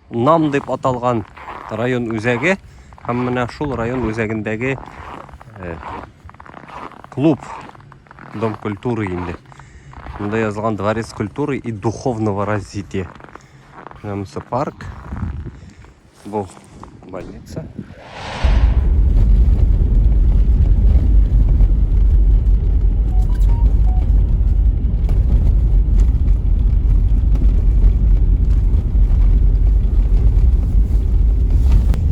Нам деп аталган район үзәге һәм менә шул район үзәгендәге клуб Дом культуры инде. Монда язылган Дворец культуры и духовного развития. Монысы парк. Бу больница.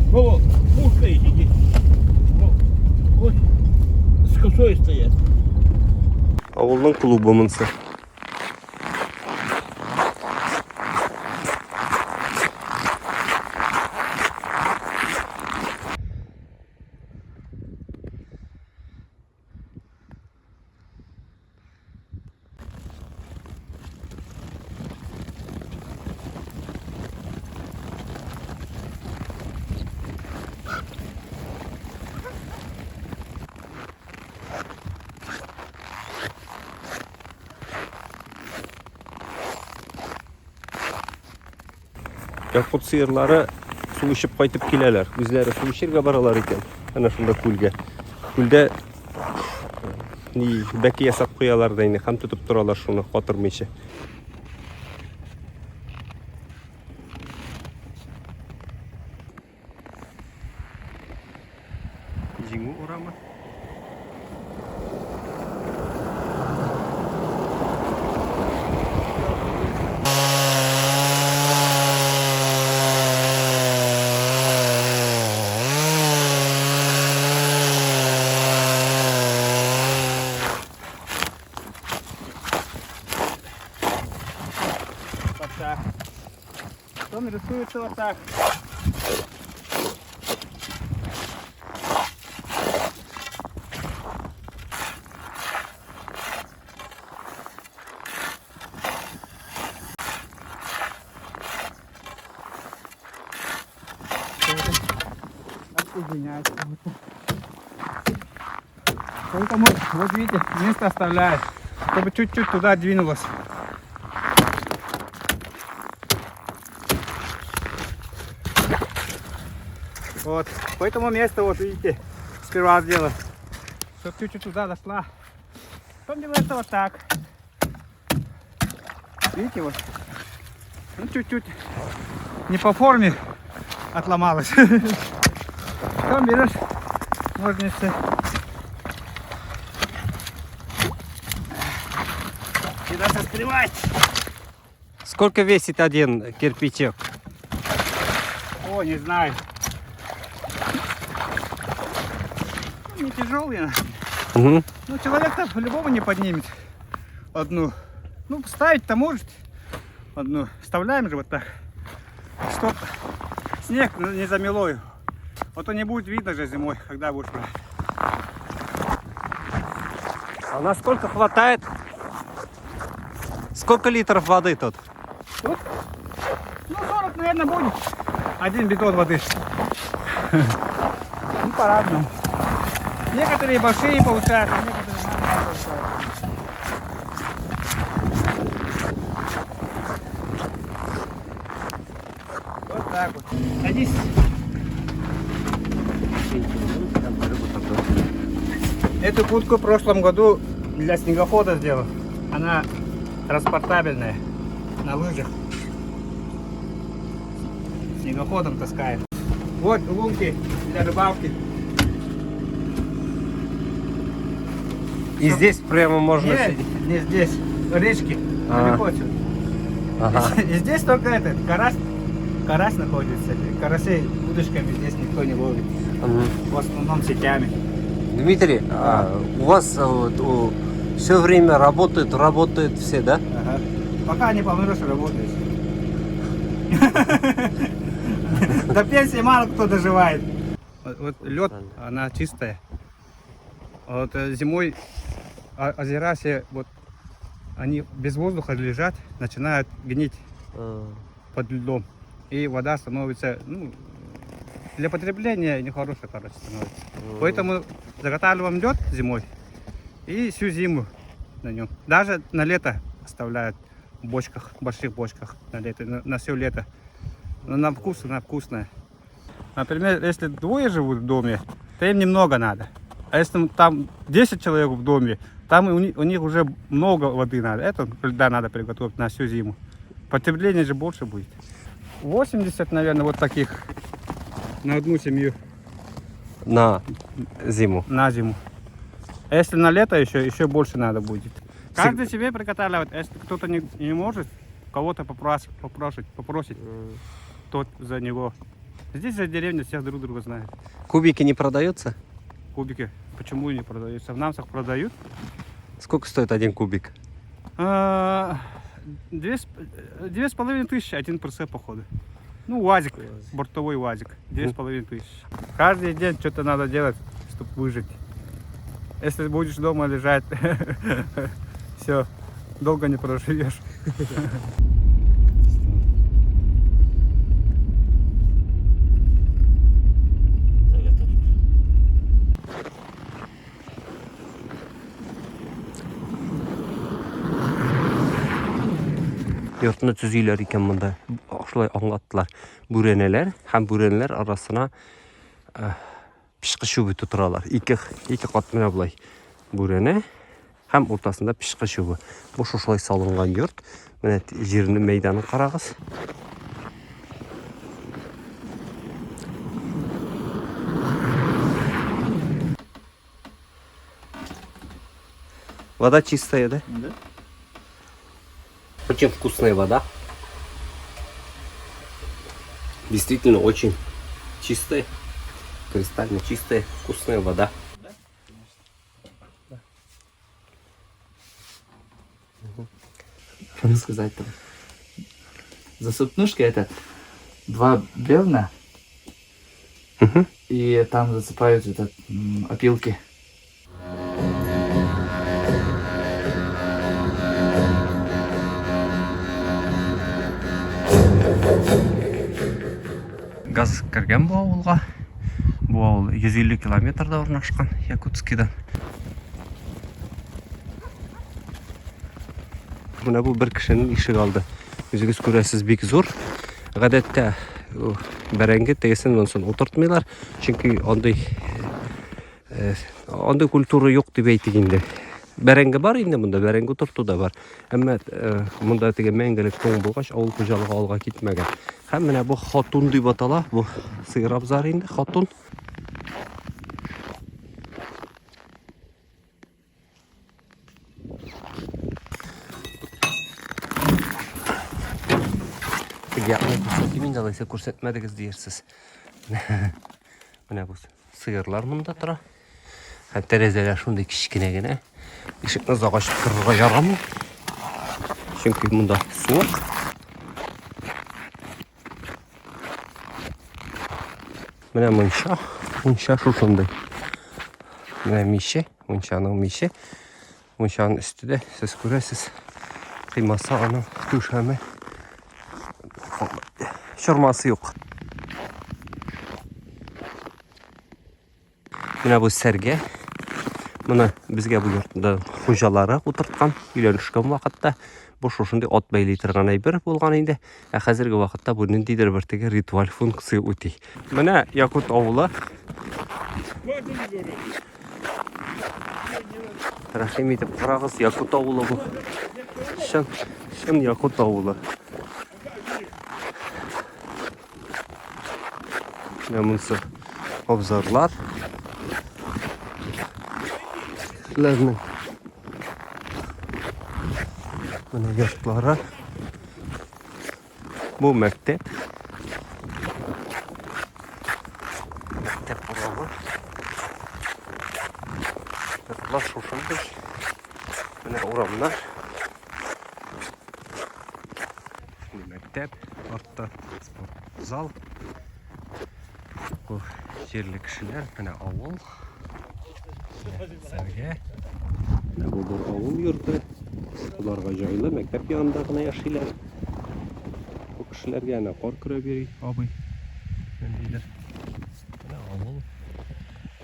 Вот, пушка идите. Вот, с косой стоят. Авылның клубы монысы. Якут сыерлары су ичеп кайтып киләләр. Үзләре су ичәргә баралар икән. Әнә шунда күлгә. Күлдә бәки ясап куялар да инде, һәм тотып торалар шуны катырмыйча. Җиңү урамы. Вот так. Потом рисуется вот так. Соединяется. Поэтому, вот видите, место оставляет, чтобы чуть-чуть туда двинулось. Вот, поэтому место, вот видите, сперва сделал, чтобы чуть-чуть туда дошла. Потом делается вот так. Видите, вот, ну чуть-чуть не по форме отломалось. Потом берешь ножницы. И надо скрывать. Сколько весит один кирпичик? О, не знаю. Ну, не тяжелый. Угу. Ну, человек-то по-любому не поднимет одну. Ну, ставить-то может одну. Вставляем же вот так, чтоб снег не замело его. Вот он не будет видно же зимой, когда будешь брать. А насколько хватает? Сколько литров воды тут? Тут? Ну, 40, наверное, будет. Один бидон воды. Ну, по-разному. Некоторые большие получаются, некоторые маленькие получаются. Вот так вот. Садись. Эту куртку в прошлом году для снегохода сделал. Она транспортабельная, на лыжах. Снегоходом таскает. Вот лунки для рыбалки. И здесь прямо можно Нет, сидеть? не здесь, речки, далеко отсюда. Ага. И здесь только этот, карась находится. Карасей удочками здесь никто не ловит. В основном сетями. Дмитрий, у вас все время работают все, да? Ага. Пока не помрешь, работаешь. До пенсии мало кто доживает. Вот лед, она чистая. Вот зимой озера все, вот они без воздуха лежат, начинают гнить под льдом. И вода становится, ну, для потребления нехорошая, короче, становится. Поэтому заготавливаем лед зимой и всю зиму на нем. Даже на лето оставляют в бочках, больших бочках на лето, на все лето. Но на вкус она вкусная. Например, если двое живут в доме, то им немного надо. А если там 10 человек в доме, там у них уже много воды надо. Это льда надо приготовить на всю зиму. Потребление же больше будет. 80, наверное, вот таких на одну семью На зиму. на зиму. А если на лето еще больше надо будет. Каждый себе приготавливает. Если кто-то не может, кого-то попросить, тот за него. Здесь за деревня всех друг друга знают. Кубики не продаются? Кубики. Почему не продаются? В Намсах продают. Сколько стоит один кубик? 2500 один прицеп, походу. Ну, УАЗик, бортовой УАЗик. 2500. Каждый день что-то надо делать, чтобы выжить. Если будешь дома лежать, все, долго не проживешь. Yurtunu tüzüyorlar iken bunda. Şulay anlattılar. Büreneler, hem büreneler arasına pişqi şubu tuturalar. İki kat mına bulay bürene, hem ortasında pişqi şubu. Bu şulay salıngan yurt. Mene jerini meydanı qarağız. Вода чистая, да? Да. Очень вкусная вода. Действительно очень чистая, кристально чистая, вкусная вода. Что сказать там? Засыпнушка это 2 бревна, и там засыпают опилки. Gaz kirgan bu avulga. Bu avul 150 kilometrda o'rnashgan Yakutskdan. Buna bu bir kişinin işi kaldı. Yüzünüz görəsiz bek zor. Гадәттә бәрәңге тегесеннән соң утыртмыйлар. Чөнки андай культура юк дип әйтик инде. Бәрәңге бар инде монда, бәрәңге утырту да бар. Әмма монда теге мәңгелек тоң булгач, авыл хуҗалыгы алга китмәгән. Һәм менә бу хатун дип атала, бу сыер абзары инде хатун. Kimin alaysa күрсәтмәдегез диерсез. Менә бу сыерлар монда тора. Һәм тәрәзәләр шундый кичкенә генә. Ишекне ачып кырырга ярамый. Чөнки монда суык. Менә мунча шушындай. Менә мише, мунчаның мише. Мунчаның өстендә сез күрәсез. Кыймасы аның түшәме. Şurması yok. Менә бу сәргә. Моны безгә бу йортта хуҗалары утырткан, өйләнешкән вакытта бу шушындый ат бәйли торган әйбер булган инде. Ә хәзерге вакытта бу ниндидер бер теге ритуаль функция үти. Менә Якут авылы. Рәхим итеп карагыз, Якут авылы бу. Шын Якут авылы. Bunысы обзорлар. Ләрнең менә йортлары. Бу мәктәп. Мәктәп урамы. Йортлар шушындый. Менә урамнар. Бу мәктәп, артта спорт зал. Bu yerli kişiler, hani avul, serge, bu bir avul yurdu. Bularga joylı, mektep yanındagına yaşaylar. Bu kişilerge yani kor küre beri, abi, neydiler? Hani avul,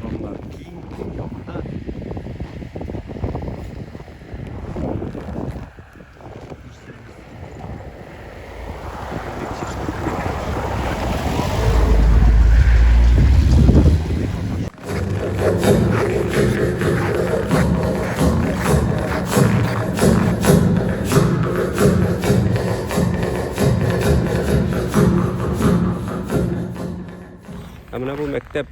onlar giyin, yaptı. Mana bu mektep.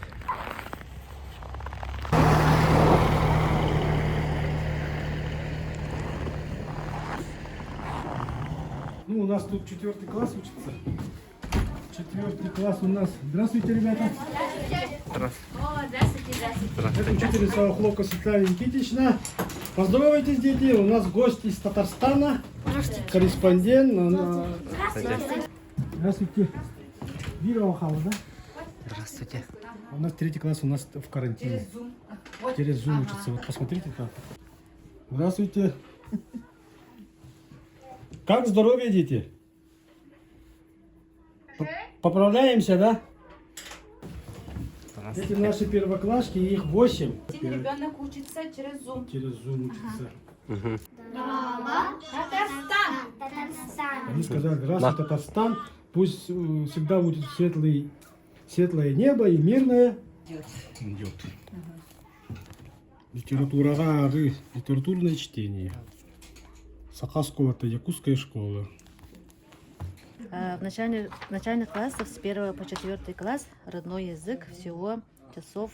Ну, у нас тут 4 класс учится. 4 класс у нас. Здравствуйте, ребята. Это учительница Хлопка Светлана Никитична. Поздоровайтесь, дети. У нас гости из Татарстана. Корреспондент. Здравствуйте. Вера Охава, да? Здравствуйте. У нас 3 класс у нас в карантине. Через Zoom учится. Вот посмотрите как. Здравствуйте. Как здоровье, дети? Поправляемся, да? Эти наши первоклашки, их 8. Ребенок учится через Zoom. Через Zoom учатся. Татарстан. Они сказали, здравствуй, Татарстан. Пусть всегда будет светлое небо и мирное. Идет. Литературное чтение. Сахаскова, это якутская школа. В начальных классах с 1 по 4 класс родной язык всего часов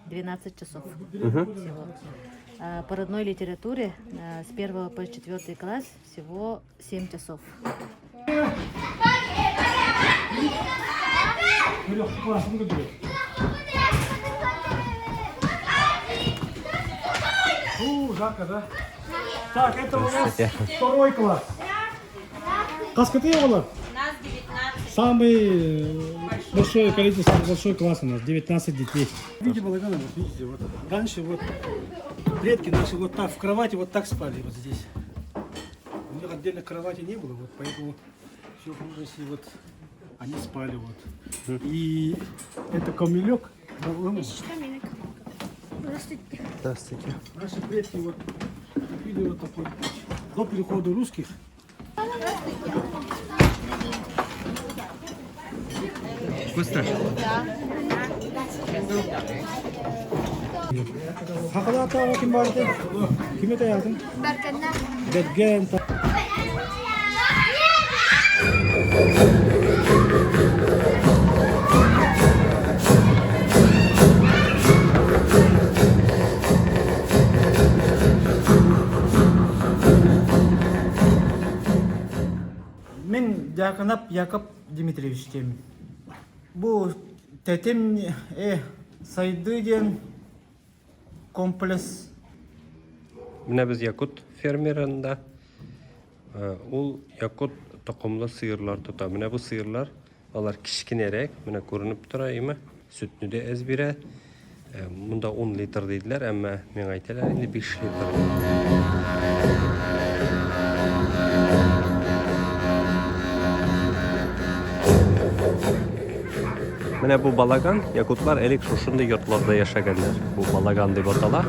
12 часов всего. По родной литературе с 1 по 4 класс всего 7 часов. Жарко, да? Так, это у нас 2 класс. Каскаты у нас? Нас 19. Самый большое количество, большой класс у нас, 19 детей. Видите, балаганы, вот видите, вот раньше вот предки наши вот так в кровати вот так спали вот здесь. У них отдельно кровати не было, вот поэтому все в ужасе вот они спали вот. И это камелек. Здравствуйте. Наши предки вот видели вот такой до перехода русских. Вкусно? Хакала тава ким барды? Кime таядın? Bergen. Мен Якынап Яков Дмитриевичтен. Бұл тәтем Сайдыген комплекс. Менә без якут фермерында ул якут токымлы сыерлар тота. Менә бу сыерлар, алар кичкенәрәк, менә күренеп тора, име? Сөтне дә әз бирә. Монда 10 литр диделәр, әмма мен әйтәләр инде 5 литр. Менә бу балаган, якутлар элек шушындай йортларда яшәгәннәр. Бу балаган дип атала.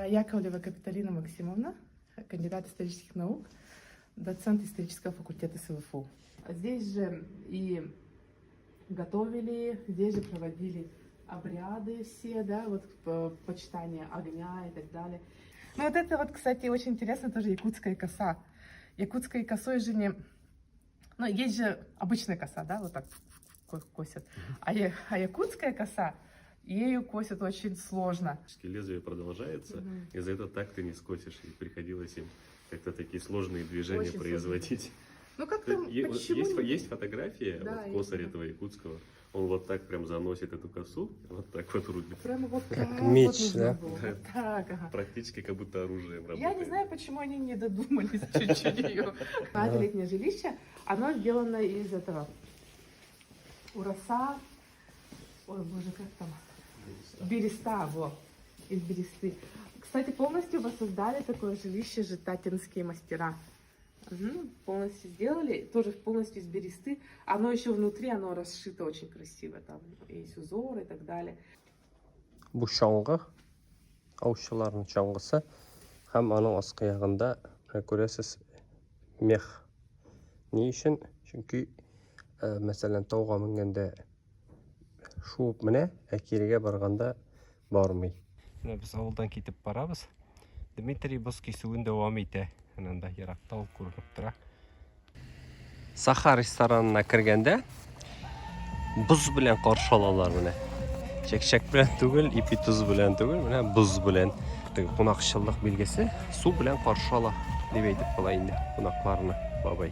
Яковлева Капиталина Максимовна, кандидат исторических наук, доцент исторического факультета СВФУ. Здесь же и готовили, здесь же проводили обряды все, да, вот почитание огня и так далее. Ну вот это вот, кстати, очень интересно, тоже якутская коса. Якутской косой же не... Ну, есть же обычная коса, да, вот так косят. А якутская коса, ею косят очень сложно. Лезвие продолжается, и за это так ты не скосишь. И приходилось им как-то такие сложные движения очень производить. Сложно. Ну как-то почему Есть, нет? есть фотография Да, вот, есть. косаря этого якутского. Он вот так прям заносит эту косу, вот так вот рубит. Прямо вот так меч, вот нужно да? было. Вот так, ага. Практически как будто оружием работает. Я не знаю, почему они не додумались чуть-чуть ее. Это летнее жилище, оно сделано из этого ураса. Ой, боже, как там? Береста, вот. Из бересты. Кстати, полностью воссоздали такое жилище же татинские мастера. Мгм, полностью сделали, тоже полностью из бересты. Оно еще внутри, оно расшито очень красиво. Там есть узоры и так далее. Bu шаңғы, аушылардың шаңғысы, һәм аның астқы ягында көрәсез мех. Ни өчен? Чөнки, мәсәлән, тауга менгәндә шуып менә, ә кирегә барганда бармый. Менә без авылдан китеп барабыз. Дмитрий боз кисүен дәвам итә. Ананда еракта ул күренеп тора. Саха ресторанына кергәндә буз белән каршы алалар менә. Чәкчәк белән түгел, ипи туз белән түгел, менә буз белән. Кунакчыллык билгесе су белән каршы ала дип әйтеп була инде кунакларны бабай.